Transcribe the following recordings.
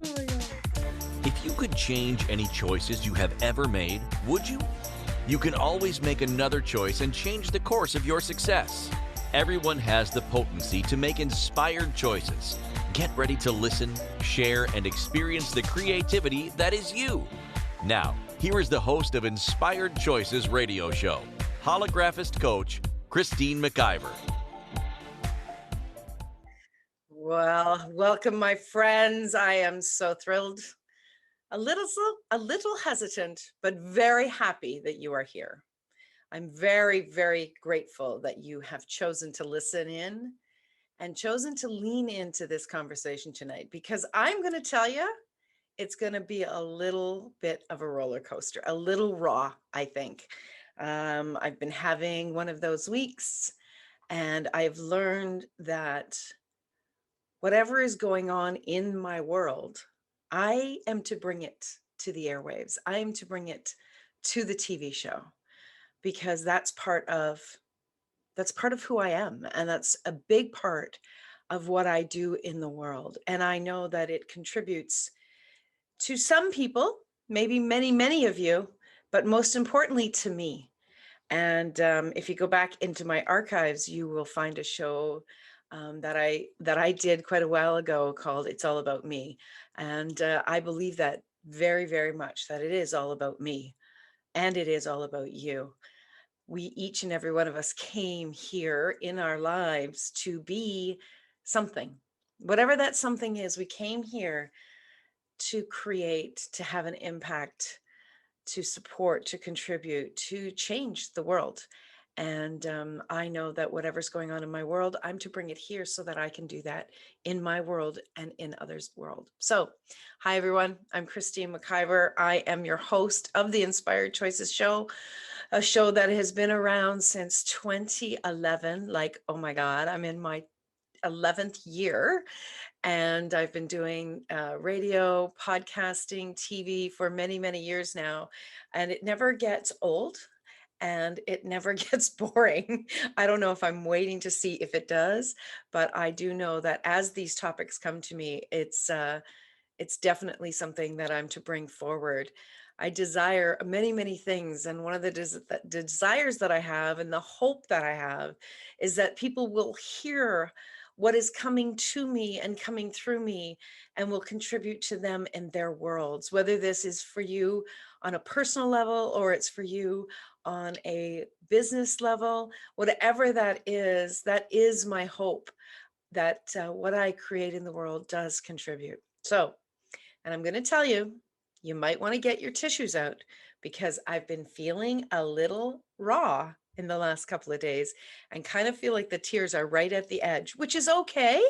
Oh, yeah. If you could change any choices you have ever made, would you? You can always make another choice and change the course of your success. Everyone has the potency to make inspired choices. Get ready to listen, share, and experience the creativity that is you. Now, here is the host of Inspired Choices radio show, holographist coach Christine McIver. Well, welcome, my friends. I am so thrilled, a little hesitant, but very happy that you are here. I'm very, very grateful that you have chosen to listen in and chosen to lean into this conversation tonight because I'm going to tell you it's going to be a little bit of a roller coaster, a little raw, I think. I've been having one of those weeks, and I've learned that whatever is going on in my world, I am to bring it to the airwaves. I am to bring it to the TV show because that's part of who I am, and that's a big part of what I do in the world. And I know that it contributes to some people, maybe many, many of you, but most importantly to me. And if you go back into my archives, you will find a show that I did quite a while ago called "It's All About Me," and I believe that very, very much that it is all about me, and it is all about you. We each and every one of us came here in our lives to be something, whatever that something is. We came here to create, to have an impact, to support, to contribute, to change the world. And I know that whatever's going on in my world, I'm to bring it here so that I can do that in my world and in others' world. So, hi everyone. I'm Christine McIver. I am your host of the Inspired Choices Show, a show that has been around since 2011. Like, oh my God, I'm in my 11th year, and I've been doing radio, podcasting, TV for many, many years now. And it never gets old and it never gets boring. I don't know if I'm waiting to see if it does, but I do know that as these topics come to me, it's definitely something that I'm to bring forward. I desire many, many things. And one of the desires that I have and the hope that I have is that people will hear what is coming to me and coming through me and will contribute to them in their worlds, whether this is for you on a personal level or it's for you on a business level, whatever that is my hope that what I create in the world does contribute. So, and I'm going to tell you, you might want to get your tissues out because I've been feeling a little raw in the last couple of days and kind of feel like the tears are right at the edge, which is okay,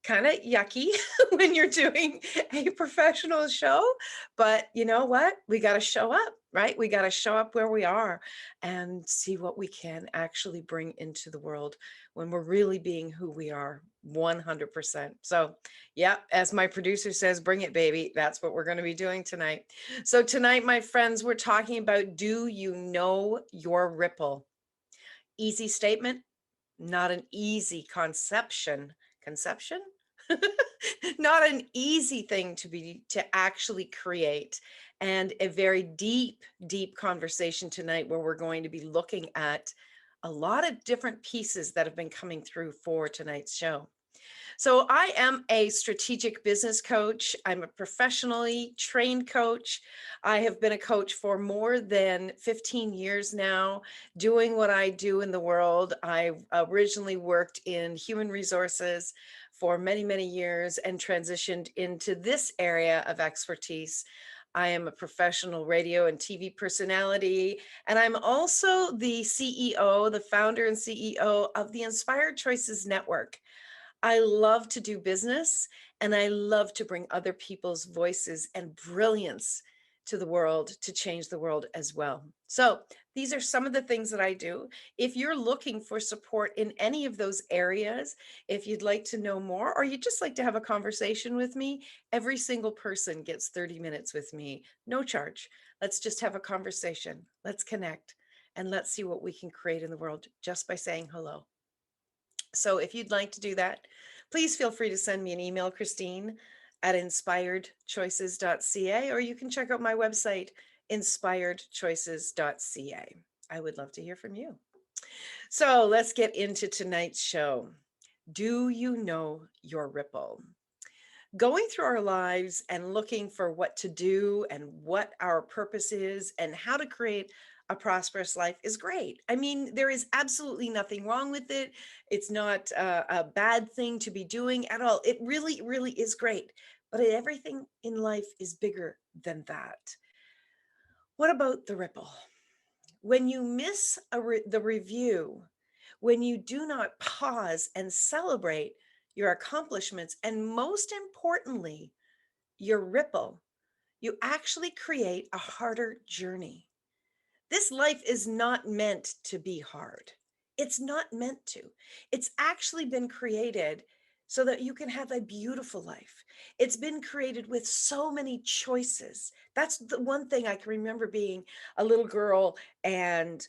kind of yucky when you're doing a professional show. But you know what? We got to show up, right? We got to show up where we are and see what we can actually bring into the world when we're really being who we are 100%. So, yeah, as my producer says, bring it, baby. That's what we're going to be doing tonight. So, tonight, my friends, we're talking about, do you know your ripple? Easy statement, not an easy conception. Conception? Not an easy thing to actually create, and a very deep, deep conversation tonight where we're going to be looking at a lot of different pieces that have been coming through for tonight's show. So, I am a strategic business coach. I'm a professionally trained coach. I have been a coach for more than 15 years now, doing what I do in the world. I originally worked in human resources for many, many years and transitioned into this area of expertise. I am a professional radio and TV personality, and I'm also the CEO, the founder and CEO of the Inspired Choices Network. I love to do business, and I love to bring other people's voices and brilliance to the world to change the world as well. So, these are some of the things that I do. If you're looking for support in any of those areas, if you'd like to know more, or you'd just like to have a conversation with me, every single person gets 30 minutes with me, no charge. Let's just have a conversation. Let's connect, and let's see what we can create in the world just by saying hello. So if you'd like to do that, please feel free to send me an email, Christine at inspiredchoices.ca, or you can check out my website, inspiredchoices.ca. I would love to hear from you. So let's get into tonight's show. Do you know your ripple? Going through our lives and looking for what to do and what our purpose is and how to create a prosperous life is great. I mean, there is absolutely nothing wrong with it. It's not a bad thing to be doing at all. It really, really is great. But everything in life is bigger than that. What about the ripple? When you miss the review, when you do not pause and celebrate your accomplishments, and most importantly, your ripple, you actually create a harder journey. This life is not meant to be hard. It's not meant to. It's actually been created so that you can have a beautiful life. It's been created with so many choices. That's the one thing I can remember being a little girl, and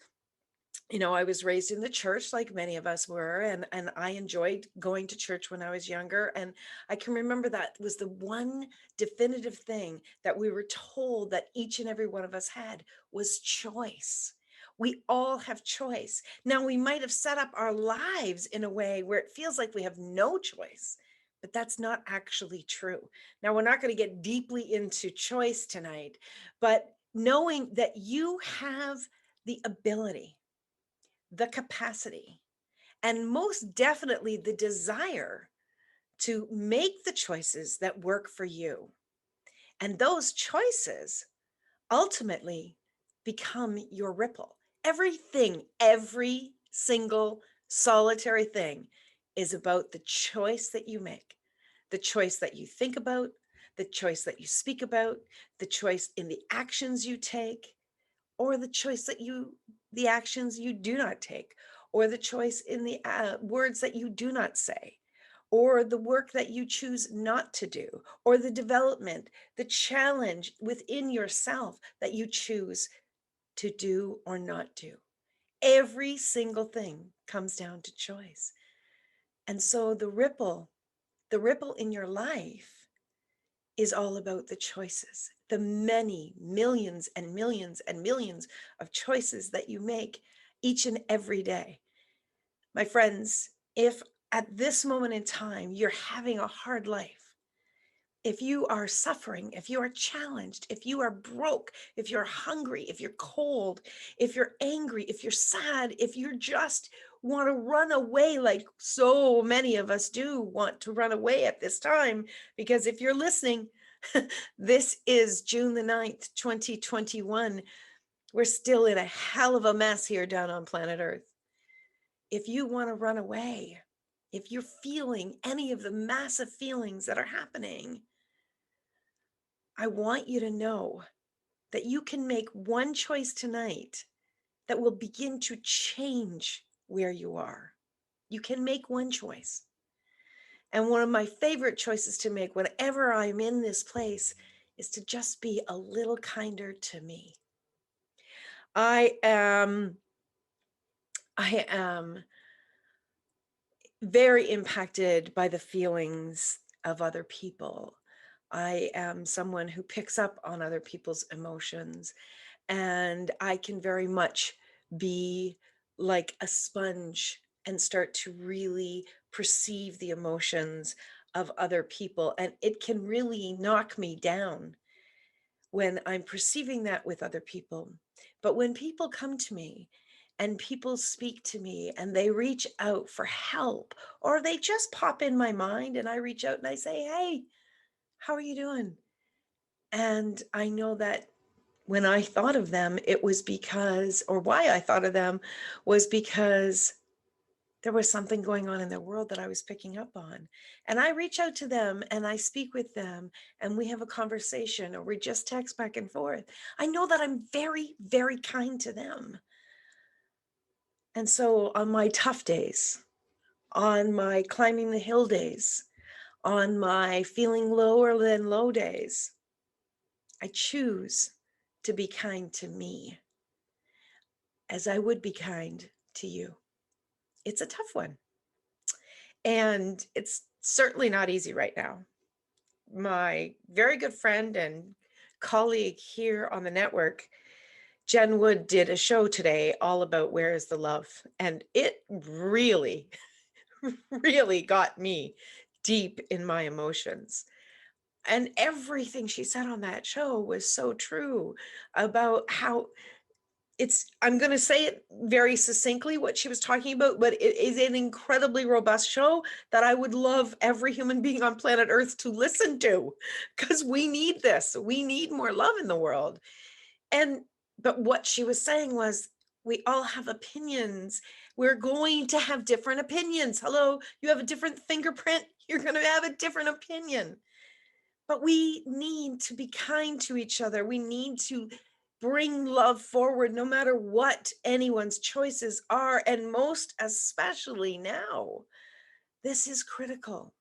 I was raised in the church like many of us were, and I enjoyed going to church when I was younger. And I can remember that was the one definitive thing that we were told that each and every one of us had was choice. We all have choice. Now, we might have set up our lives in a way where it feels like we have no choice, but that's not actually true. Now, we're not going to get deeply into choice tonight, but knowing that you have the ability, the capacity, and most definitely the desire to make the choices that work for you. And those choices ultimately become your ripple. Everything, every single solitary thing is about the choice that you make, the choice that you think about, the choice that you speak about, the choice in the actions you take, or the actions you do not take, or the choice in the words that you do not say, or the work that you choose not to do, or the development, the challenge within yourself that you choose to do or not do. Every single thing comes down to choice. And so the ripple in your life is all about the choices, the many millions and millions and millions of choices that you make each and every day. My friends, if at this moment in time you're having a hard life, if you are suffering, if you are challenged, if you are broke, if you're hungry, if you're cold, if you're angry, if you're sad, if you just want to run away, like so many of us do want to run away at this time, because if you're listening, this is June the 9th, 2021. We're still in a hell of a mess here down on planet Earth. If you want to run away, if you're feeling any of the massive feelings that are happening, I want you to know that you can make one choice tonight that will begin to change where you are. You can make one choice. And one of my favorite choices to make whenever I'm in this place is to just be a little kinder to me. I am very impacted by the feelings of other people. I am someone who picks up on other people's emotions, and I can very much be like a sponge and start to really perceive the emotions of other people. And it can really knock me down when I'm perceiving that with other people. But when people come to me and people speak to me and they reach out for help, or they just pop in my mind and I reach out and I say, hey, how are you doing? And I know that when I thought of them, it was because, or why I thought of them was because there was something going on in their world that I was picking up on. And I reach out to them and I speak with them and we have a conversation, or we just text back and forth. I know that I'm very, very kind to them. And so on my tough days, on my climbing the hill days, on my feeling lower than low days, I choose to be kind to me as I would be kind to you. It's a tough one. And it's certainly not easy right now. my very good friend and colleague here on the network, Jen Wood, did a show today all about where is the love. And it really, really got me deep in my emotions. And everything she said on that show was so true about how I'm going to say it very succinctly what she was talking about, but it is an incredibly robust show that I would love every human being on planet Earth to listen to, because we need this. We need more love in the world. But what she was saying was, we all have opinions. We're going to have different opinions. Hello, you have a different fingerprint. You're going to have a different opinion. But we need to be kind to each other. We need to bring love forward no matter what anyone's choices are. And most especially now, this is critical.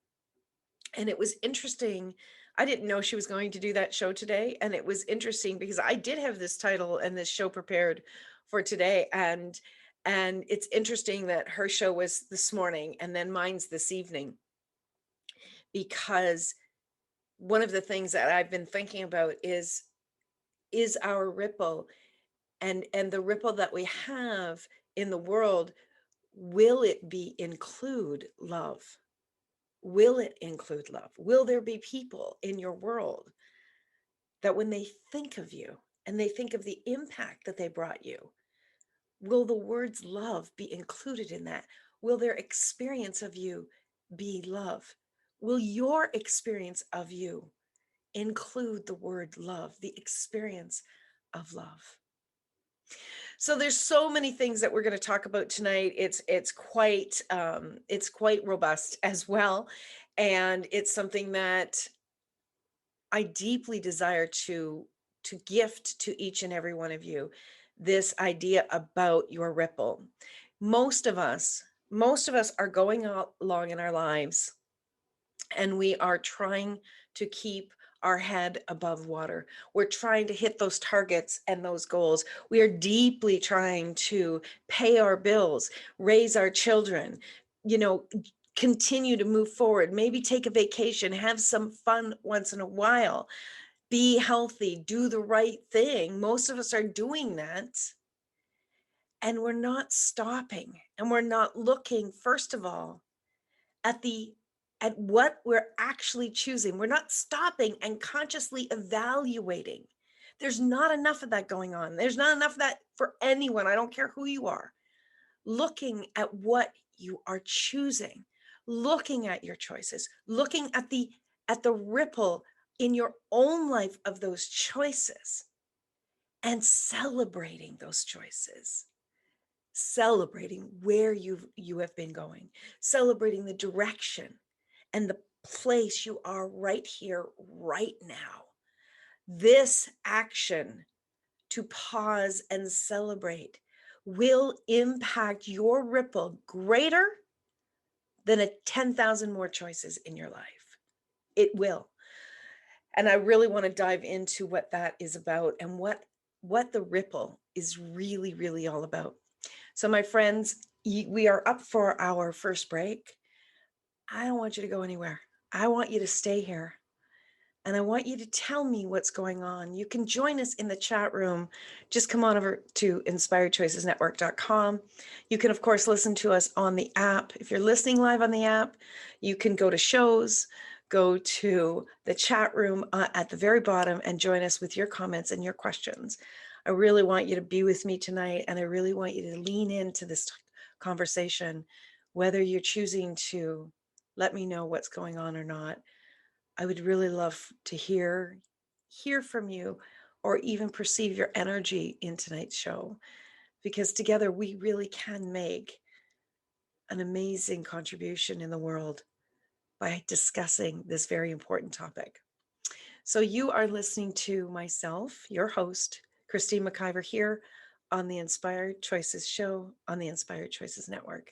And it was interesting. I didn't know she was going to do that show today. And it was interesting because I did have this title and this show prepared for today. And it's interesting that her show was this morning and then mine's this evening, because one of the things that I've been thinking about is our ripple, and the ripple that we have in the world, will it include love? Will it include love? Will there be people in your world that when they think of you and they think of the impact that they brought you, will the words love be included in that? Will their experience of you be love? Will your experience of you include the word love, the experience of love? So there's so many things that we're going to talk about tonight. It's quite robust as well, and it's something that I deeply desire to gift to each and every one of you. This idea about your ripple. Most of us are going along in our lives, and we are trying to keep our head above water. We're trying to hit those targets and those goals. We are deeply trying to pay our bills, raise our children, continue to move forward, maybe take a vacation, have some fun once in a while, be healthy, do the right thing. Most of us are doing that. And we're not stopping, and we're not looking, first of all, at what we're actually choosing. We're not stopping and consciously evaluating. There's not enough of that going on. There's not enough of that for anyone. I don't care who you are. Looking at what you are choosing, looking at your choices, looking at the ripple in your own life of those choices, and celebrating those choices. Celebrating where you have been going, celebrating the direction and the place you are right here, right now. This action to pause and celebrate will impact your ripple greater than 10,000 more choices in your life. It will. And I really want to dive into what that is about and what the ripple is really, really all about. So my friends, we are up for our first break. I don't want you to go anywhere. I want you to stay here. And I want you to tell me what's going on. You can join us in the chat room. Just come on over to inspiredchoicesnetwork.com. You can, of course, listen to us on the app. If you're listening live on the app, you can go to shows, go to the chat room at the very bottom and join us with your comments and your questions. I really want you to be with me tonight, and I really want you to lean into this conversation, whether you're choosing to let me know what's going on or not. I would really love to hear from you, or even perceive your energy in tonight's show, because together we really can make an amazing contribution in the world by discussing this very important topic. So you are listening to myself, your host, Christine McIver, here on the Inspired Choices show on the Inspired Choices Network.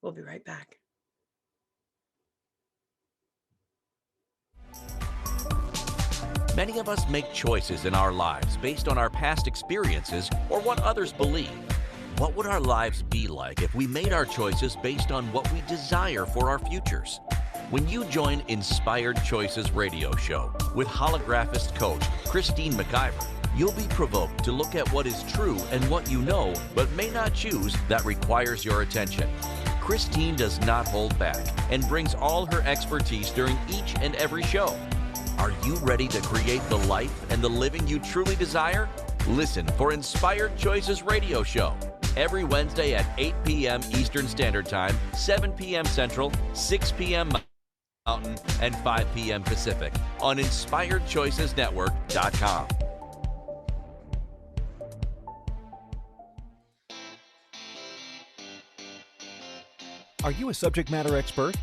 We'll be right back. Many of us make choices in our lives based on our past experiences or what others believe. What would our lives be like if we made our choices based on what we desire for our futures? When you join Inspired Choices radio show with holographist coach Christine McIver, you'll be provoked to look at what is true and what you know but may not choose that requires your attention. Christine does not hold back and brings all her expertise during each and every show. Are you ready to create the life and the living you truly desire? Listen for Inspired Choices radio show every Wednesday at 8 p.m. Eastern Standard Time, 7 p.m. Central, 6 p.m. Mountain, and 5 p.m. Pacific on InspiredChoicesNetwork.com. Are you a subject matter expert?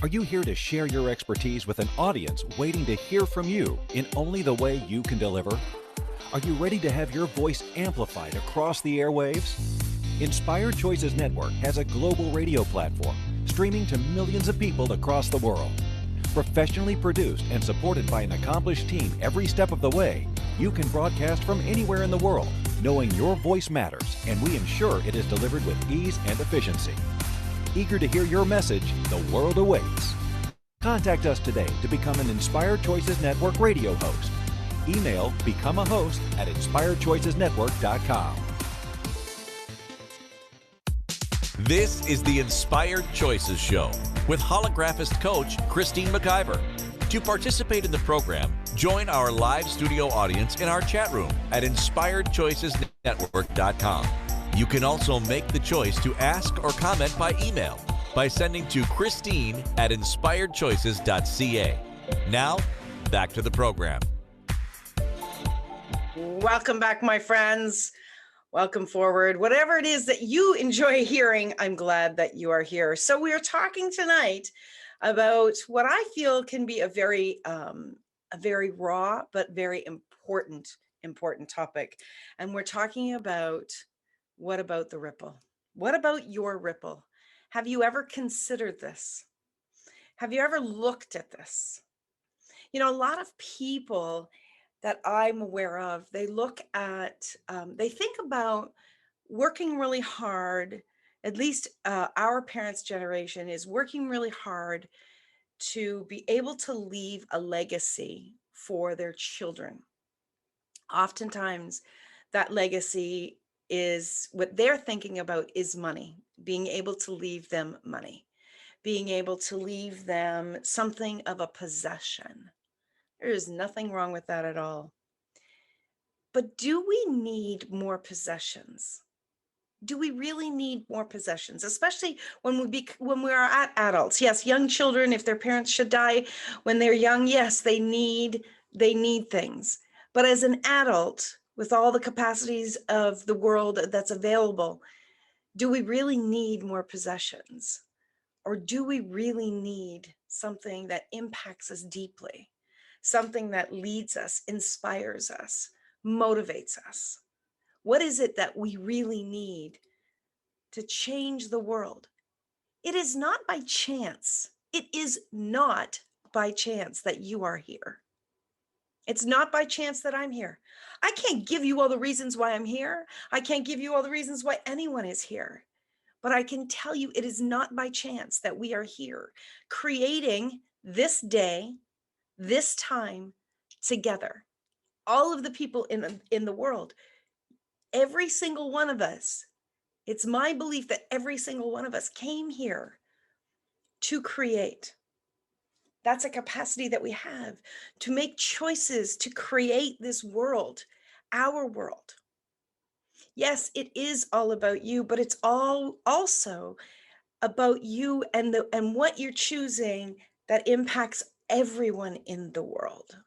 Are you here to share your expertise with an audience waiting to hear from you in only the way you can deliver? Are you ready to have your voice amplified across the airwaves? Inspired Choices Network has a global radio platform streaming to millions of people across the world. Professionally produced and supported by an accomplished team every step of the way, you can broadcast from anywhere in the world, knowing your voice matters, and we ensure it is delivered with ease and efficiency. Eager to hear your message, the world awaits. Contact us today to become an Inspired Choices Network radio host. Email become a host at inspiredchoicesnetwork.com. This is the Inspired Choices Show with holographist coach Christine McIver. To participate in the program, join our live studio audience in our chat room at inspiredchoicesnetwork.com. You can also make the choice to ask or comment by email by sending to Christine at inspiredchoices.ca. Now, back to the program. Welcome back, my friends. Welcome forward. Whatever it is that you enjoy hearing, I'm glad that you are here. So we are talking tonight about what I feel can be a very raw but very important topic. And we're talking about, what about the ripple? What about your ripple? Have you ever considered this? Have you ever looked at this? You know, a lot of people that I'm aware of, they look at, they think about working really hard. At least our parents' generation is working really hard to be able to leave a legacy for their children. Oftentimes, that legacy is what they're thinking about is money, being able to leave them money, being able to leave them something of a possession. There is nothing wrong with that at all. But do we need more possessions? Do we really need more possessions, especially when we are at adults? Yes, young children, if their parents should die when they're young, yes, they need things. But as an adult, with all the capacities of the world that's available, do we really need more possessions? Or do we really need something that impacts us deeply? Something that leads us, inspires us, motivates us? What is it that we really need to change the world? It is not by chance. It is not by chance that you are here. It's not by chance that I'm here. I can't give you all the reasons why I'm here. I can't give you all the reasons why anyone is here. But I can tell you it is not by chance that we are here, creating this day, this time together. All of the people in the world, every single one of us, it's my belief that every single one of us came here to create. That's a capacity that we have to make choices to create this world, our world. Yes, it is all about you, but it's all also about you and what you're choosing that impacts everyone in the world.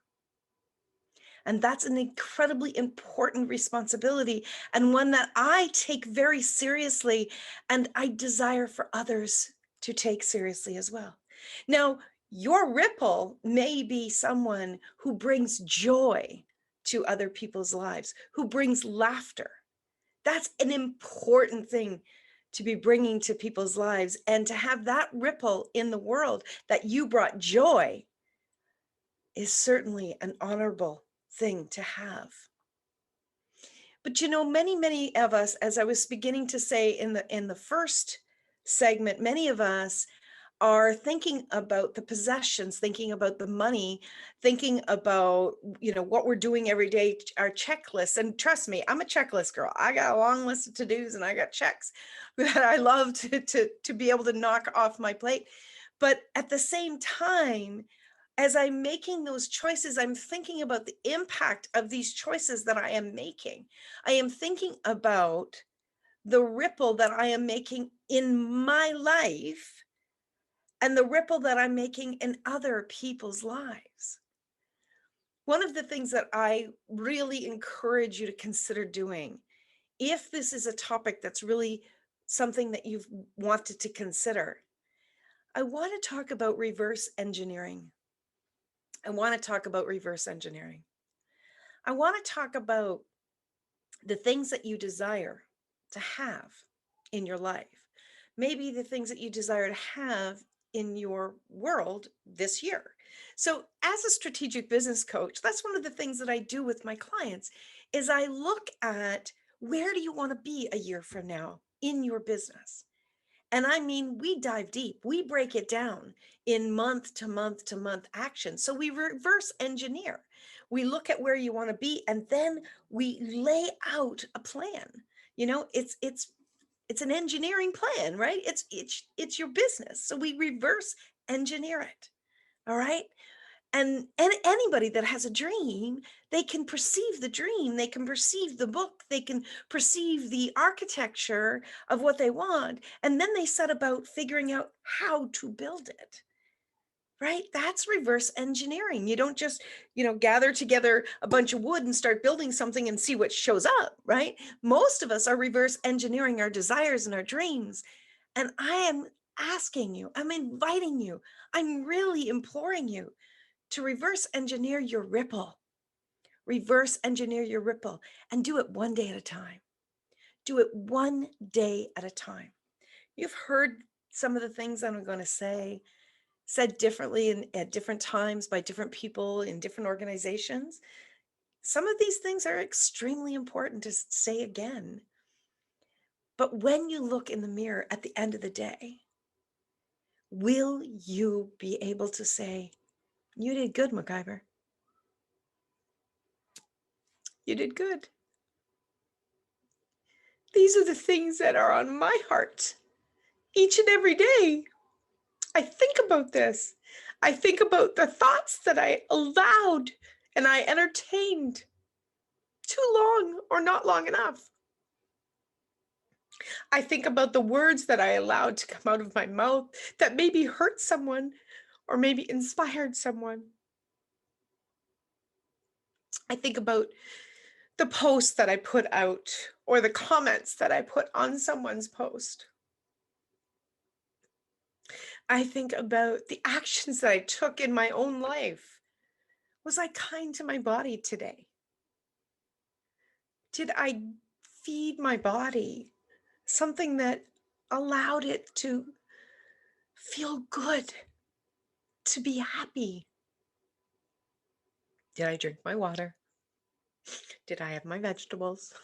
And that's an incredibly important responsibility, and one that I take very seriously, and I desire for others to take seriously as well. Now, your ripple may be someone who brings joy to other people's lives, who brings laughter. That's an important thing to be bringing to people's lives, and to have that ripple in the world that you brought joy is certainly an honorable thing to have. But you know, many of us, as I was beginning to say in the first segment, many of us are thinking about the possessions, thinking about the money, thinking about, what we're doing every day, our checklists. And trust me, I'm a checklist girl. I got a long list of to-dos and I got checks that I love to be able to knock off my plate. But at the same time, as I'm making those choices, I'm thinking about the impact of these choices that I am making. I am thinking about the ripple that I am making in my life and the ripple that I'm making in other people's lives. One of the things that I really encourage you to consider doing, if this is a topic that's really something that you've wanted to consider, I want to talk about reverse engineering. I want to talk about reverse engineering. I want to talk about the things that you desire to have in your life. Maybe the things that you desire to have in your world this year. So as a strategic business coach, that's one of the things that I do with my clients is I look at where do you want to be a year from now in your business? And I mean, we dive deep, we break it down in month to month to month action. So we reverse engineer. We look at where you want to be, and then we lay out a plan. It's an engineering plan, right? It's your business. So we reverse engineer it. All right. And anybody that has a dream, they can perceive the dream, they can perceive the book, they can perceive the architecture of what they want, and then they set about figuring out how to build it. Right? That's reverse engineering. You don't just, gather together a bunch of wood and start building something and see what shows up, right? Most of us are reverse engineering our desires and our dreams. And I am asking you, I'm inviting you, I'm really imploring you to reverse engineer your ripple. Reverse engineer your ripple and do it one day at a time. Do it one day at a time. You've heard some of the things I'm going to say said differently at different times by different people in different organizations. Some of these things are extremely important to say again. But when you look in the mirror at the end of the day, will you be able to say, you did good, McIver? You did good. These are the things that are on my heart each and every day. I think about this. I think about the thoughts that I allowed and I entertained too long or not long enough. I think about the words that I allowed to come out of my mouth that maybe hurt someone or maybe inspired someone. I think about the posts that I put out or the comments that I put on someone's post. I think about the actions that I took in my own life. Was I kind to my body today? Did I feed my body something that allowed it to feel good, to be happy? Did I drink my water? Did I have my vegetables?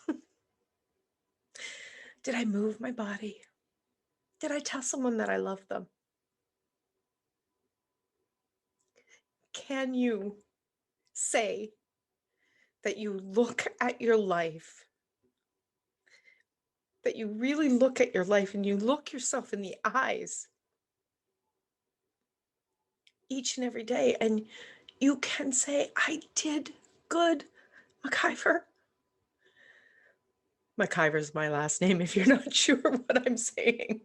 Did I move my body? Did I tell someone that I love them? Can you say that you look at your life, that you really look at your life and you look yourself in the eyes each and every day and you can say, I did good, McIver? McIver is my last name if you're not sure what I'm saying.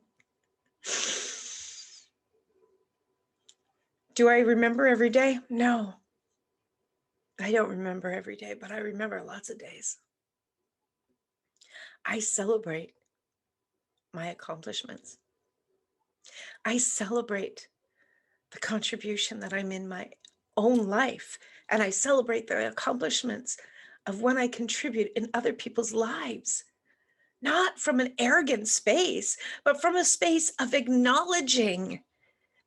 Do I remember every day? No. I don't remember every day, but I remember lots of days. I celebrate my accomplishments. I celebrate the contribution that I'm in my own life, and I celebrate the accomplishments of when I contribute in other people's lives, not from an arrogant space, but from a space of acknowledging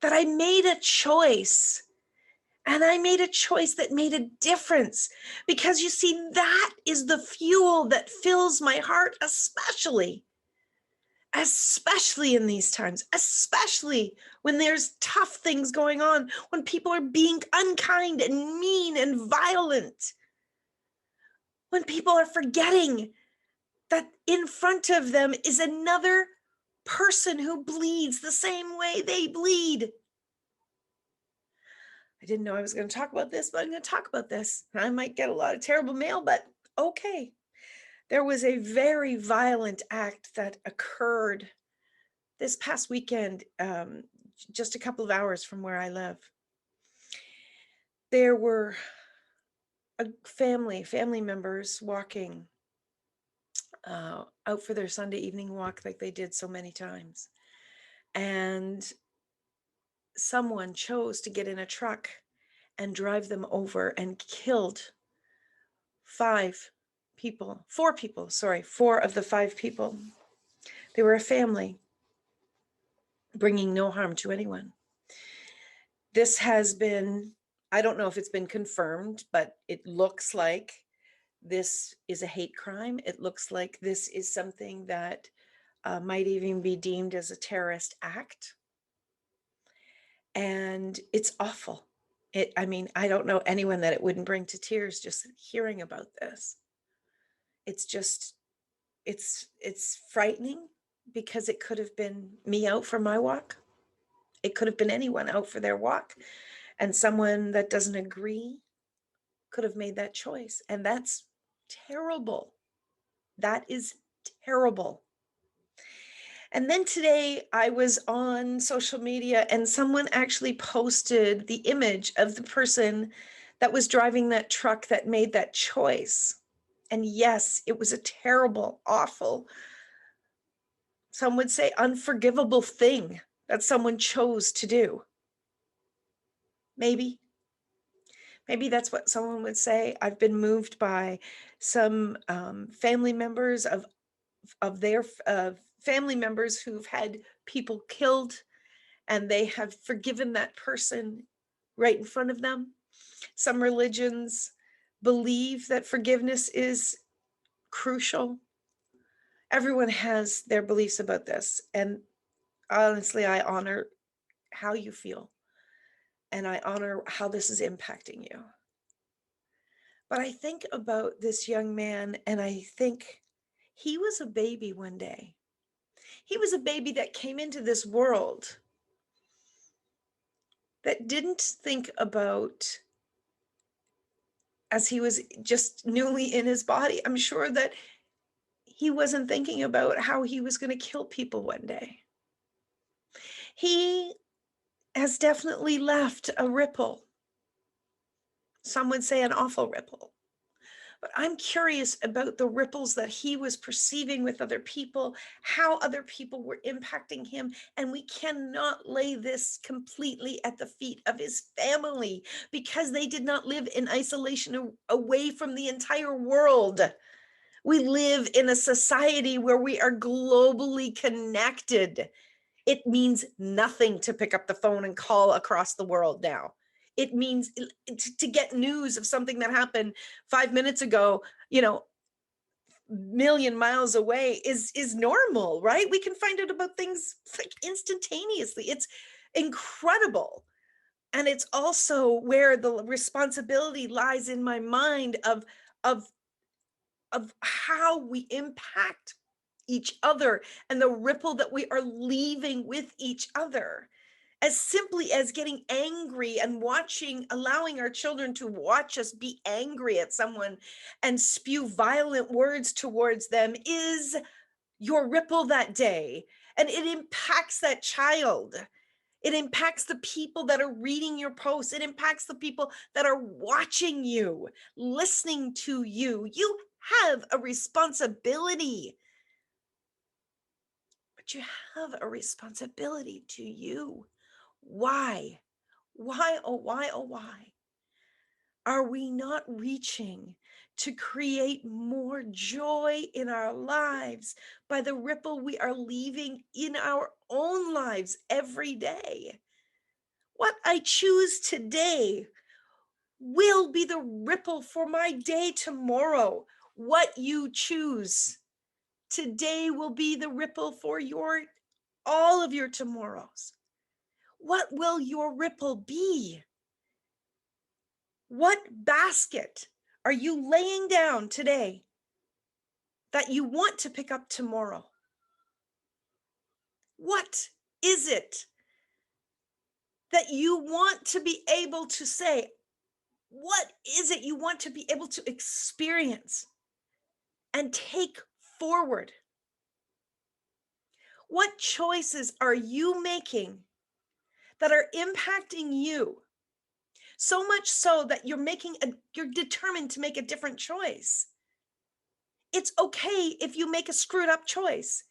that I made a choice. And I made a choice that made a difference, because you see, that is the fuel that fills my heart, especially especially in these times, especially when there's tough things going on, when people are being unkind and mean and violent, when people are forgetting that in front of them is another person who bleeds the same way they bleed. I didn't know I was going to talk about this, but I'm going to talk about this. I might get a lot of terrible mail, but okay. There was a very violent act that occurred this past weekend, just a couple of hours from where I live. There were family members walking out for their Sunday evening walk like they did so many times. And someone chose to get in a truck and drive them over and killed four of the five people. They were a family, bringing no harm to anyone. This has been, I don't know if it's been confirmed, but it looks like this is a hate crime. It looks like this is something that might even be deemed as a terrorist act. And it's awful. I mean, I don't know anyone that it wouldn't bring to tears just hearing about this. It's just, it's frightening because it could have been me out for my walk. It could have been anyone out for their walk, and someone that doesn't agree could have made that choice. And that's terrible. That is terrible. And then today I was on social media and someone actually posted the image of the person that was driving that truck that made that choice. And yes, it was a terrible, awful, some would say unforgivable thing that someone chose to do. Maybe that's what someone would say. I've been moved by some family members of their family members who've had people killed, and they have forgiven that person right in front of them. Some religions believe that forgiveness is crucial. Everyone has their beliefs about this, and honestly, I honor how you feel, and I honor how this is impacting you. But I think about this young man, and I think he was a baby one day. He was a baby that came into this world that didn't think about, as he was just newly in his body, I'm sure that he wasn't thinking about how he was going to kill people one day. He has definitely left a ripple. Some would say an awful ripple. But I'm curious about the ripples that he was perceiving with other people, how other people were impacting him. And we cannot lay this completely at the feet of his family because they did not live in isolation away from the entire world. We live in a society where we are globally connected. It means nothing to pick up the phone and call across the world now. It means to get news of something that happened 5 minutes ago, million miles away is normal, right? We can find out about things like instantaneously. It's incredible. And it's also where the responsibility lies in my mind of how we impact each other and the ripple that we are leaving with each other. As simply as getting angry and allowing our children to watch us be angry at someone and spew violent words towards them is your ripple that day. And it impacts that child. It impacts the people that are reading your posts. It impacts the people that are watching you, listening to you. You have a responsibility. But you have a responsibility to you. Why? Why, oh, why, oh, why are we not reaching to create more joy in our lives by the ripple we are leaving in our own lives every day? What I choose today will be the ripple for my day tomorrow. What you choose today will be the ripple for all of your tomorrows. What will your ripple be? What basket are you laying down today that you want to pick up tomorrow? What is it that you want to be able to say? What is it you want to be able to experience and take forward? What choices are you making that are impacting you so much so that you're determined to make a different choice? It's okay if you make a screwed up choice.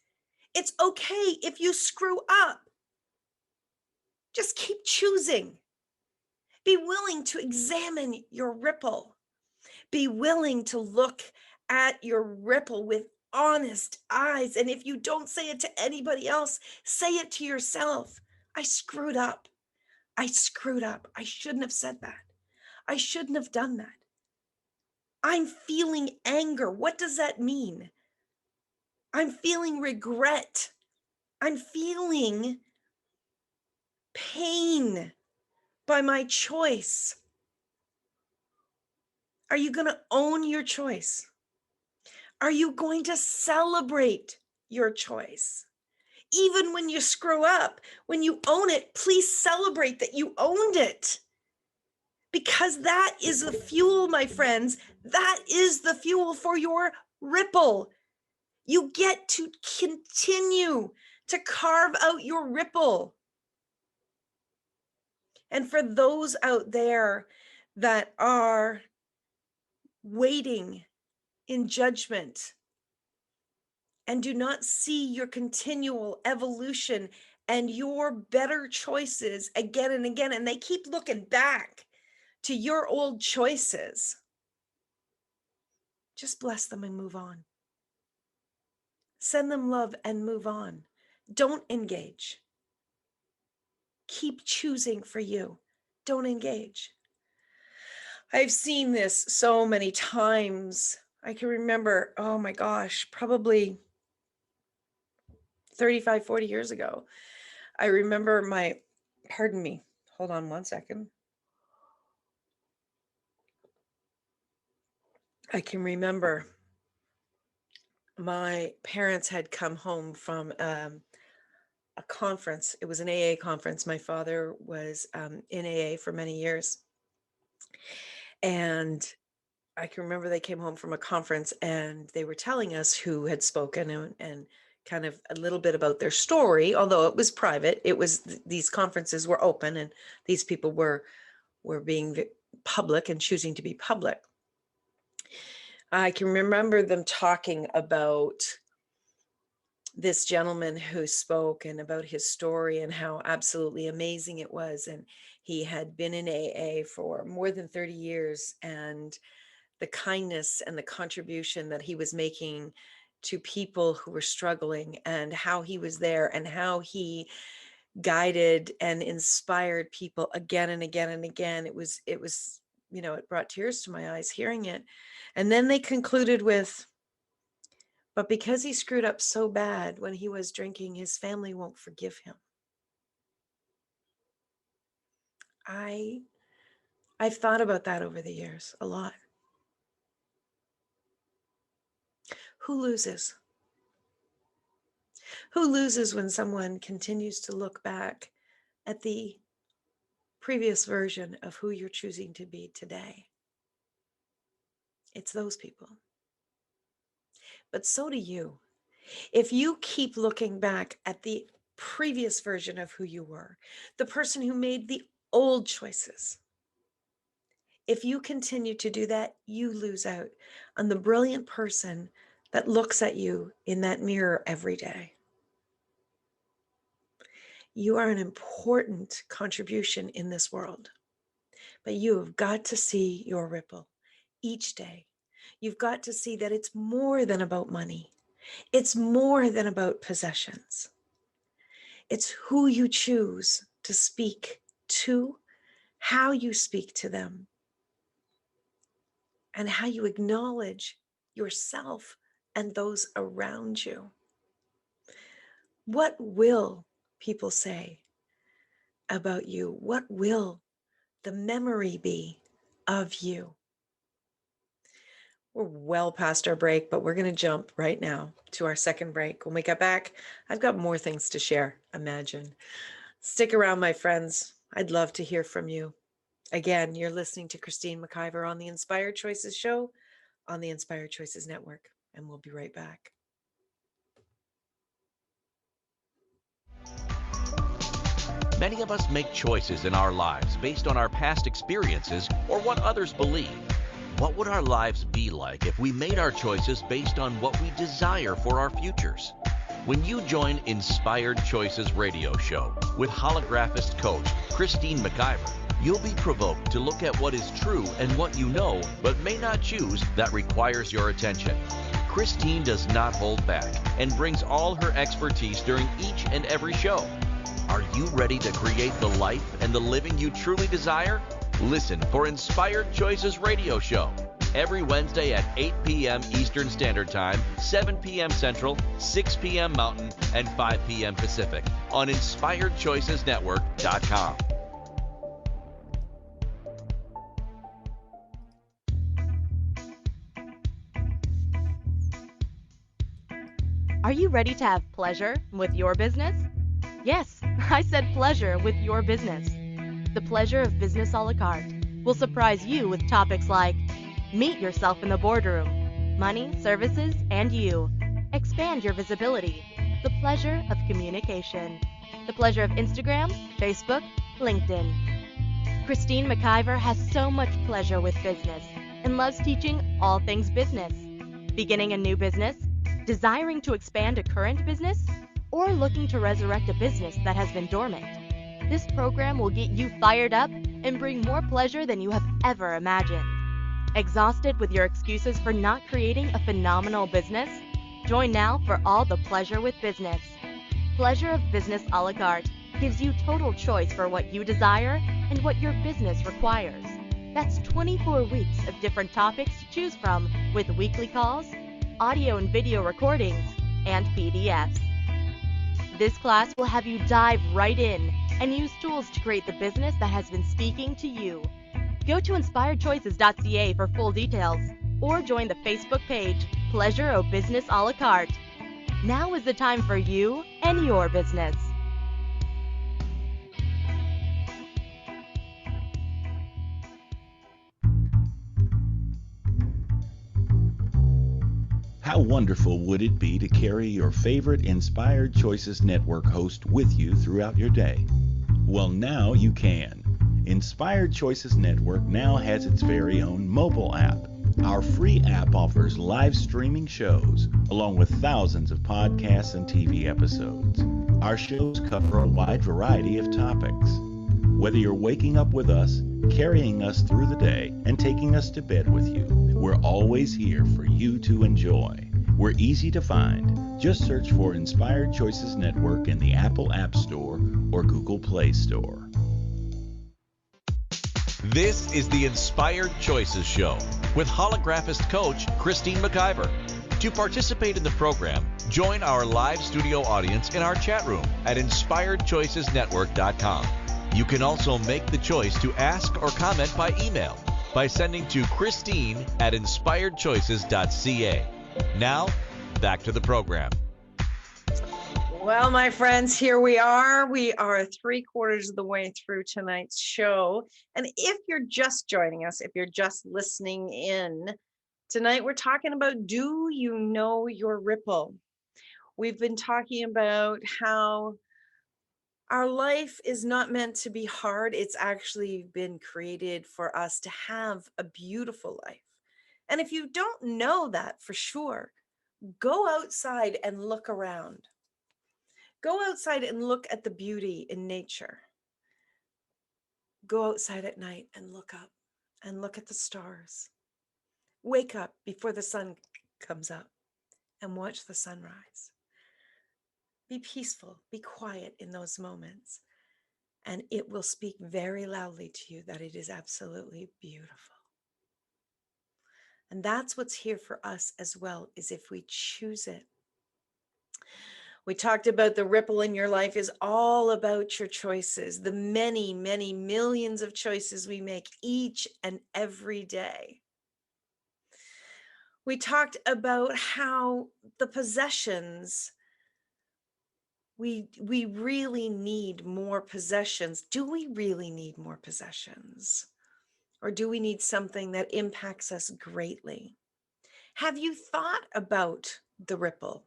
It's okay if you screw up. Just keep choosing. Be willing to examine your ripple. Be willing to look at your ripple with honest eyes. And if you don't say it to anybody else, say it to yourself. I screwed up. I screwed up. I shouldn't have said that. I shouldn't have done that. I'm feeling anger. What does that mean? I'm feeling regret. I'm feeling pain by my choice. Are you going to own your choice? Are you going to celebrate your choice? Even when you screw up, when you own it, please celebrate that you owned it. Because that is the fuel, my friends. That is the fuel for your ripple. You get to continue to carve out your ripple. And for those out there that are waiting in judgment and do not see your continual evolution and your better choices again and again, and they keep looking back to your old choices, just bless them and move on. Send them love and move on. Don't engage. Keep choosing for you. Don't engage. I've seen this so many times. I can remember, oh my gosh, probably 35, 40 years ago. I remember pardon me, hold on one second. I can remember my parents had come home from a conference. It was an AA conference. My father was in AA for many years. And I can remember they came home from a conference and they were telling us who had spoken and kind of a little bit about their story, although it was private. It was these conferences were open and these people were being public and choosing to be public. I can remember them talking about this gentleman who spoke and about his story and how absolutely amazing it was. And he had been in AA for more than 30 years, and the kindness and the contribution that he was making to people who were struggling, and how he was there and how he guided and inspired people again and again and again. It was, it brought tears to my eyes hearing it. And then they concluded with, but because he screwed up so bad when he was drinking, his family won't forgive him. I've thought about that over the years a lot. Who loses? Who loses when someone continues to look back at the previous version of who you're choosing to be today? It's those people. But so do you. If you keep looking back at the previous version of who you were, the person who made the old choices, if you continue to do that, you lose out on the brilliant person that looks at you in that mirror every day. You are an important contribution in this world, but you have got to see your ripple each day. You've got to see that it's more than about money. It's more than about possessions. It's who you choose to speak to, how you speak to them, and how you acknowledge yourself and those around you? What will people say about you? What will the memory be of you? We're well past our break, but we're going to jump right now to our second break. When we get back, I've got more things to share, imagine. Stick around, my friends. I'd love to hear from you. Again, you're listening to Christine McIver on the Inspired Choices Show on the Inspired Choices Network, and we'll be right back. Many of us make choices in our lives based on our past experiences or what others believe. What would our lives be like if we made our choices based on what we desire for our futures? When you join Inspired Choices Radio Show with holographist coach Christine McIver, you'll be provoked to look at what is true and what you know but may not choose that requires your attention. Christine does not hold back and brings all her expertise during each and every show. Are you ready to create the life and the living you truly desire? Listen for Inspired Choices Radio Show every Wednesday at 8 p.m. Eastern Standard Time, 7 p.m. Central, 6 p.m. Mountain, and 5 p.m. Pacific on InspiredChoicesNetwork.com. Are you ready to have pleasure with your business? Yes, I said pleasure with your business. The Pleasure of Business a la carte will surprise you with topics like meet yourself in the boardroom, money, services, and you. Expand your visibility. The pleasure of communication. The pleasure of Instagram, Facebook, LinkedIn. Christine McIver has so much pleasure with business and loves teaching all things business. Beginning a new business, desiring to expand a current business, or looking to resurrect a business that has been dormant. This program will get you fired up and bring more pleasure than you have ever imagined. Exhausted with your excuses for not creating a phenomenal business? Join now for all the pleasure with business. Pleasure of Business a la carte gives you total choice for what you desire and what your business requires. That's 24 weeks of different topics to choose from with weekly calls, audio and video recordings, and PDFs. This class will have you dive right in and use tools to create the business that has been speaking to you. Go to inspiredchoices.ca for full details or join the Facebook page Pleasure of Business a la carte. Now is the time for you and your business. How wonderful would it be to carry your favorite Inspired Choices Network host with you throughout your day? Well, now you can. Inspired Choices Network now has its very own mobile app. Our free app offers live streaming shows, along with thousands of podcasts and TV episodes. Our shows cover a wide variety of topics. Whether you're waking up with us, carrying us through the day, and taking us to bed with you, we're always here for you to enjoy. We're easy to find. Just search for Inspired Choices Network in the Apple App Store or Google Play Store. This is the Inspired Choices Show with holographist coach Christine McIver. To participate in the program, join our live studio audience in our chat room at InspiredChoicesNetwork.com. You can also make the choice to ask or comment by email by sending to Christine@InspiredChoices.ca. Now, back to the program. Well, my friends, here we are. We are 3/4 of the way through tonight's show. And if you're just joining us, if you're just listening in, tonight we're talking about, do you know your ripple? We've been talking about how our life is not meant to be hard. It's actually been created for us to have a beautiful life. And if you don't know that for sure, go outside and look around. Go outside and look at the beauty in nature. Go outside at night and look up and look at the stars. Wake up before the sun comes up and watch the sunrise. Be peaceful, be quiet in those moments, and it will speak very loudly to you that it is absolutely beautiful. And that's what's here for us as well, is if we choose it. We talked about the ripple in your life is all about your choices, the many, many millions of choices we make each and every day. We talked about how the possessions, we really need more possessions. Do we really need more possessions? Or do we need something that impacts us greatly? Have you thought about the ripple?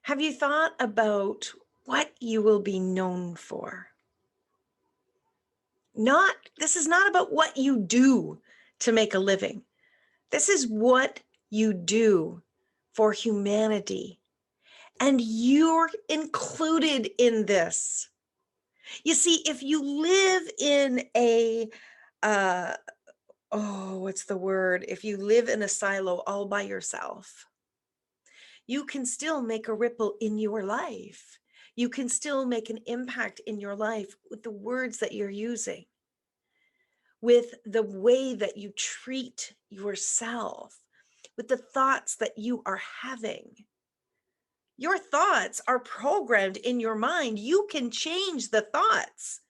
Have you thought about what you will be known for? This is not about what you do to make a living. This is what you do for humanity. And you're included in this. You see, if you live in a, what's the word? If you live in a silo all by yourself, you can still make a ripple in your life. You can still make an impact in your life with the words that you're using, with the way that you treat yourself, with the thoughts that you are having. Your thoughts are programmed in your mind. You can change the thoughts.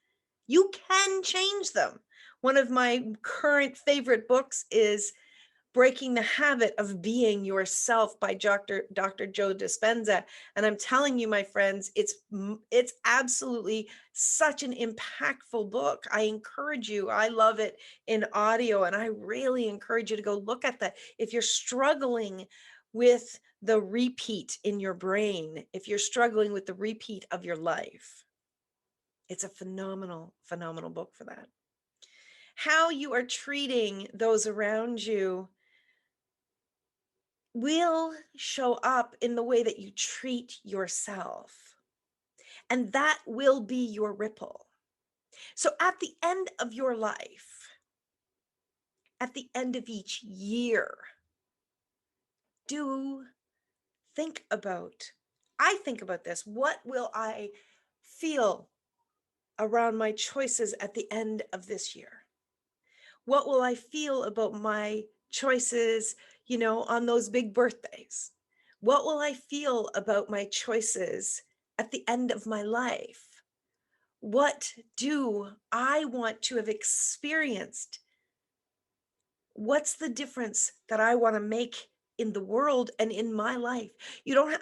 You can change them. One of my current favorite books is Breaking the Habit of Being Yourself by Dr. Joe Dispenza. And I'm telling you, my friends, it's absolutely such an impactful book. I encourage you. I love it in audio, and I really encourage you to go look at that. If you're struggling with the repeat in your brain, if you're struggling with the repeat of your life, it's a phenomenal, phenomenal book for that. How you are treating those around you will show up in the way that you treat yourself. And that will be your ripple. So at the end of your life, at the end of each year, I think about this. What will I feel around my choices at the end of this year? What will I feel about my choices, on those big birthdays? What will I feel about my choices at the end of my life? What do I want to have experienced? What's the difference that I want to make in the world and in my life?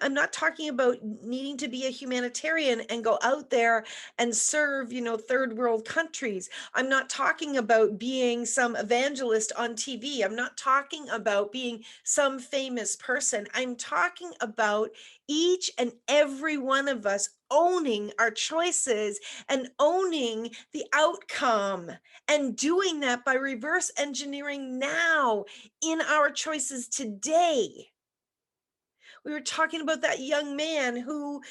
I'm not talking about needing to be a humanitarian and go out there and serve, third world countries. I'm not talking about being some evangelist on TV. I'm not talking about being some famous person. I'm talking about each and every one of us owning our choices and owning the outcome, and doing that by reverse engineering now in our choices today. We were talking about that young man who,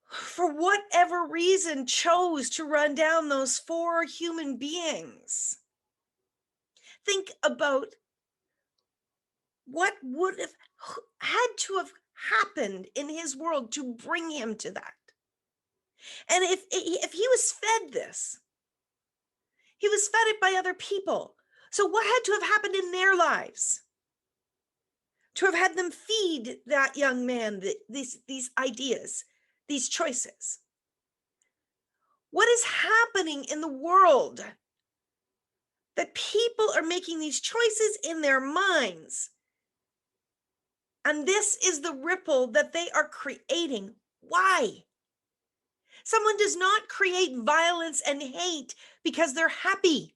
for whatever reason, chose to run down those 4 human beings. Think about what would have had to have happened in his world to bring him to that. And if he was fed this, he was fed it by other people. So what had to have happened in their lives to have had them feed that young man these ideas, these choices? What is happening in the world that people are making these choices in their minds? And this is the ripple that they are creating. Why? Someone does not create violence and hate because they're happy.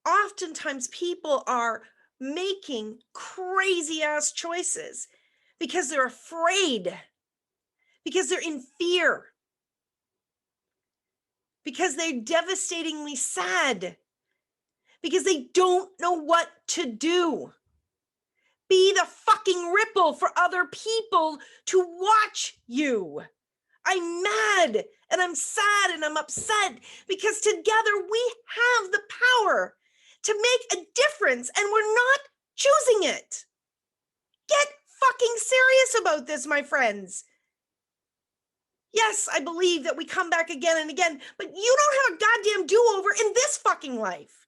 Oftentimes people are making crazy ass choices because they're afraid, because they're in fear, because they're devastatingly sad, because they don't know what to do. Be the fucking ripple for other people to watch you. I'm mad and I'm sad and I'm upset because together we have the power to make a difference and we're not choosing it. Get fucking serious about this, my friends. Yes, I believe that we come back again and again, but you don't have a goddamn do-over in this fucking life.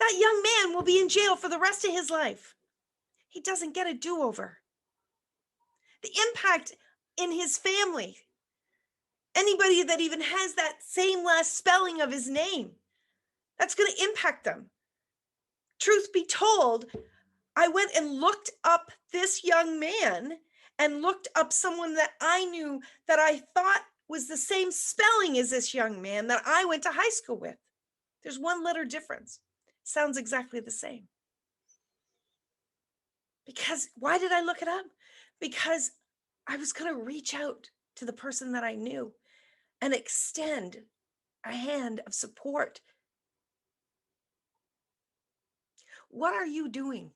That young man will be in jail for the rest of his life. He doesn't get a do-over. The impact in his family, anybody that even has that same last spelling of his name, that's going to impact them. Truth be told, I went and looked up this young man and looked up someone that I knew that I thought was the same spelling as this young man that I went to high school with. There's one letter difference. Sounds exactly the same. Because why did I look it up? Because I was going to reach out to the person that I knew and extend a hand of support. What are you doing?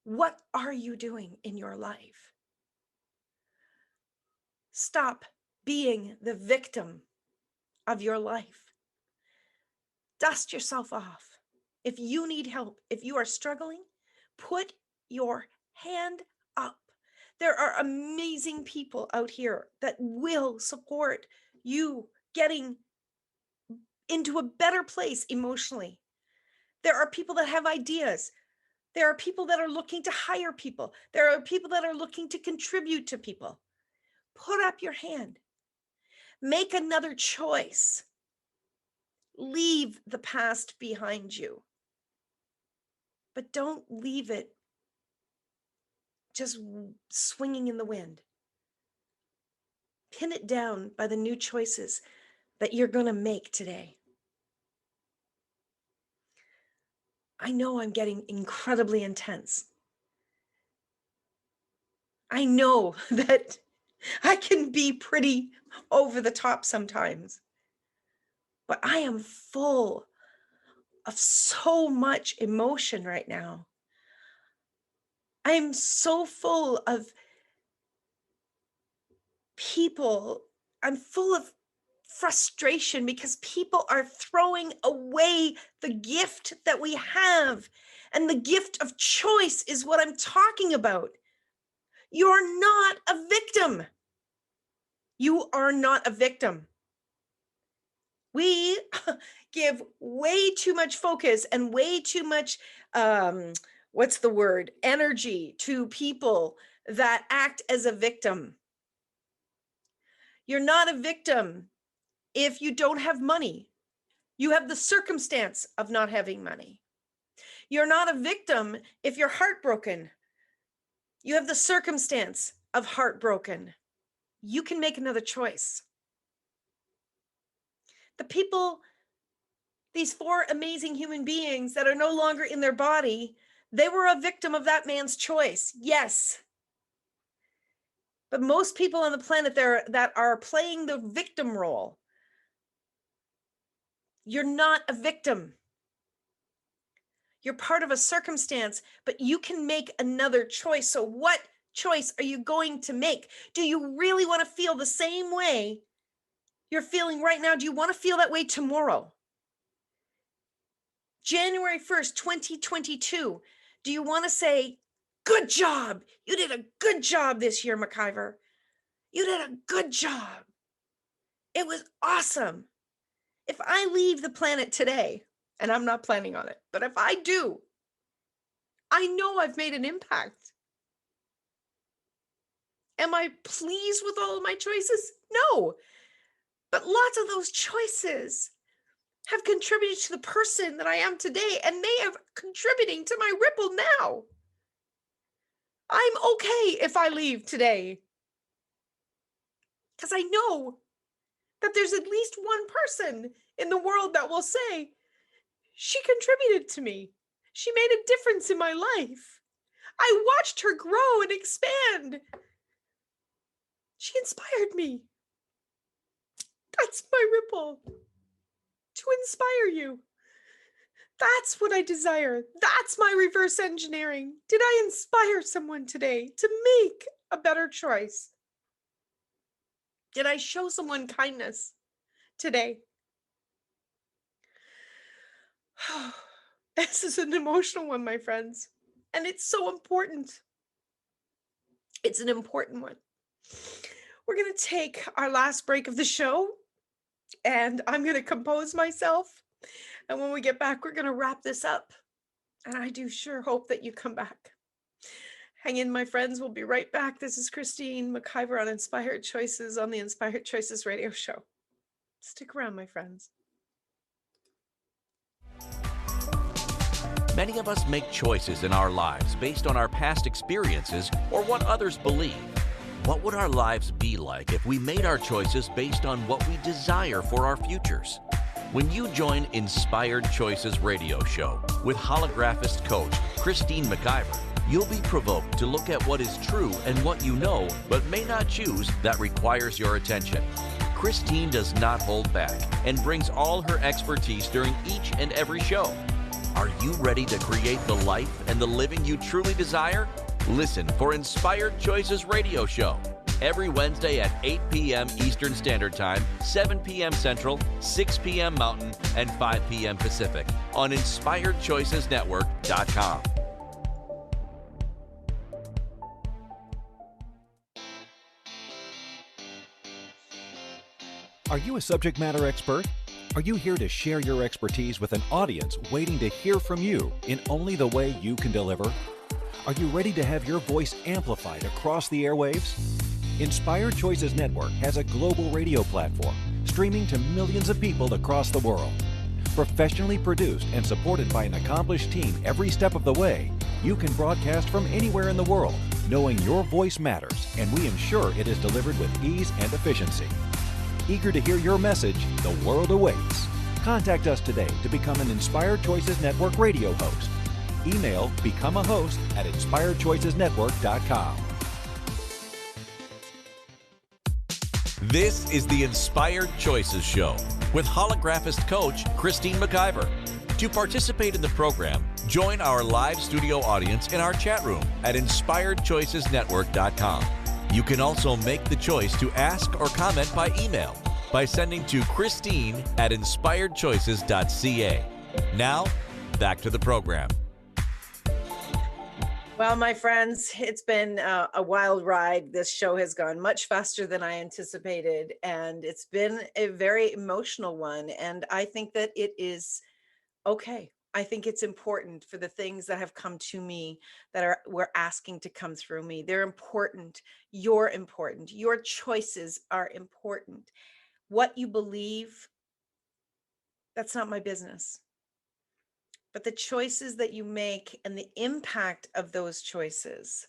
What are you doing in your life? Stop being the victim of your life. Dust yourself off. If you need help, if you are struggling, put your hand up. There are amazing people out here that will support you getting into a better place emotionally. There are people that have ideas. There are people that are looking to hire people. There are people that are looking to contribute to people. Put up your hand. Make another choice. Leave the past behind you. But don't leave it just swinging in the wind. Pin it down by the new choices that you're going to make today. I know I'm getting incredibly intense. I know that I can be pretty over the top sometimes, but I am full of so much emotion right now. I am so full of people. I'm full of frustration because people are throwing away the gift that we have. And the gift of choice is what I'm talking about. You're not a victim. You are not a victim. We give way too much focus and way too much, energy to people that act as a victim. You're not a victim if you don't have money. You have the circumstance of not having money. You're not a victim if you're heartbroken. You have the circumstance of heartbroken. You can make another choice. The people, these 4 amazing human beings that are no longer in their body, they were a victim of that man's choice. Yes. But most people on the planet there that are playing the victim role, you're not a victim. You're part of a circumstance, but you can make another choice. So what choice are you going to make? Do you really want to feel the same way you're feeling right now? Do you want to feel that way tomorrow? January 1st, 2022. Do you want to say, good job? You did a good job this year, McIver. You did a good job. It was awesome. If I leave the planet today, and I'm not planning on it, but if I do, I know I've made an impact. Am I pleased with all of my choices? No. But lots of those choices have contributed to the person that I am today, and they are contributing to my ripple now. I'm okay if I leave today, because I know that there's at least one person in the world that will say, she contributed to me. She made a difference in my life. I watched her grow and expand. She inspired me. That's my ripple. To inspire you. That's what I desire. That's my reverse engineering. Did I inspire someone today to make a better choice? Did I show someone kindness today? This is an emotional one, my friends, and it's so important. It's an important one. We're going to take our last break of the show, and I'm going to compose myself, And when we get back, we're going to wrap this up. And I do sure hope that you come back. Hang in, my friends. We'll be right back. This is Christine McIver on Inspired Choices on the Inspired Choices radio show. Stick around, my friends. Many of us make choices in our lives based on our past experiences or what others believe. What would our lives be like if we made our choices based on what we desire for our futures? When you join Inspired Choices radio show with holographist coach Christine McIver, you'll be provoked to look at what is true and what you know but may not choose that requires your attention. Christine does not hold back and brings all her expertise during each and every show. Are you ready to create the life and the living you truly desire? Listen for Inspired Choices radio show every Wednesday at 8 p.m. Eastern Standard Time, 7 p.m. Central, 6 p.m. Mountain, and 5 p.m. Pacific on InspiredChoicesNetwork.com. Are you a subject matter expert? Are you here to share your expertise with an audience waiting to hear from you in only the way you can deliver? Are you ready to have your voice amplified across the airwaves? Inspired Choices Network has a global radio platform streaming to millions of people across the world. Professionally produced and supported by an accomplished team every step of the way, you can broadcast from anywhere in the world, knowing your voice matters, and we ensure it is delivered with ease and efficiency. Eager to hear your message, the world awaits. Contact us today to become an Inspired Choices Network radio host. Email becomeahost@inspiredchoicesnetwork.com. This is the Inspired Choices Show with holographist coach Christine McIver. To participate in the program, join our live studio audience in our chat room at InspiredChoicesNetwork.com. You can also make the choice to ask or comment by email by sending to Christine@InspiredChoices.ca. Now, back to the program. Well, my friends, it's been a wild ride. This show has gone much faster than I anticipated, and it's been a very emotional one. And I think that it is okay. I think it's important for the things that have come to me that we're asking to come through me. They're important. You're important. Your choices are important. What you believe, that's not my business. But the choices that you make and the impact of those choices,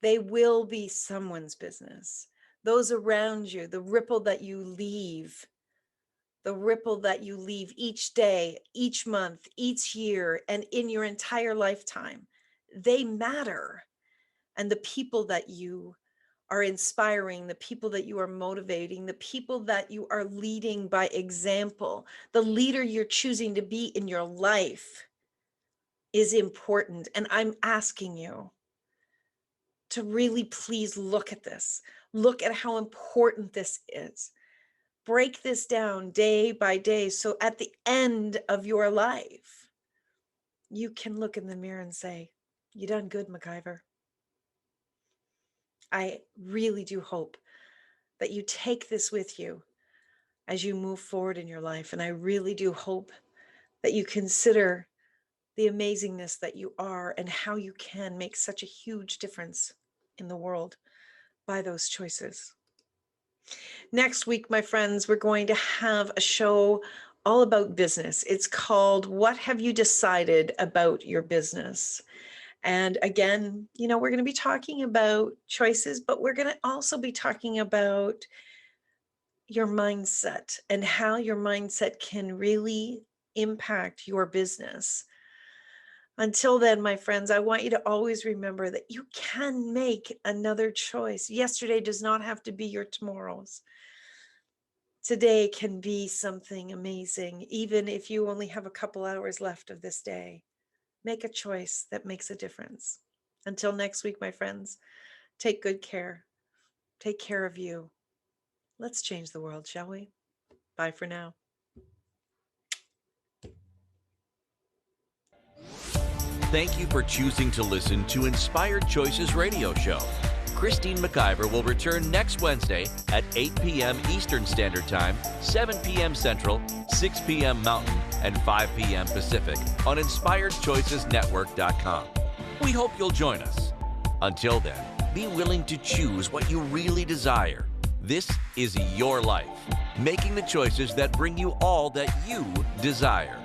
they will be someone's business. Those around you, the ripple that you leave each day, each month, each year, and in your entire lifetime, they matter. And the people that you are inspiring, the people that you are motivating, the people that you are leading by example, the leader you're choosing to be in your life is important. And I'm asking you to really please look at this. Look at how important this is. Break this down day by day. So at the end of your life, you can look in the mirror and say, you done good, McIver. I really do hope that you take this with you as you move forward in your life. And I really do hope that you consider the amazingness that you are and how you can make such a huge difference in the world by those choices. Next week, my friends, we're going to have a show all about business. It's called What Have You Decided About Your Business? And again, we're going to be talking about choices, but we're going to also be talking about your mindset and how your mindset can really impact your business. Until then, my friends, I want you to always remember that you can make another choice. Yesterday does not have to be your tomorrow's. Today can be something amazing, even if you only have a couple hours left of this day. Make a choice that makes a difference. Until next week, my friends, take good care. Take care of you. Let's change the world, shall we? Bye for now. Thank you for choosing to listen to Inspired Choices Radio Show. Christine McIver will return next Wednesday at 8 p.m. Eastern Standard Time, 7 p.m. Central, 6 p.m. Mountain and 5 p.m. Pacific on InspiredChoicesNetwork.com. We hope you'll join us. Until then, be willing to choose what you really desire. This is your life, making the choices that bring you all that you desire.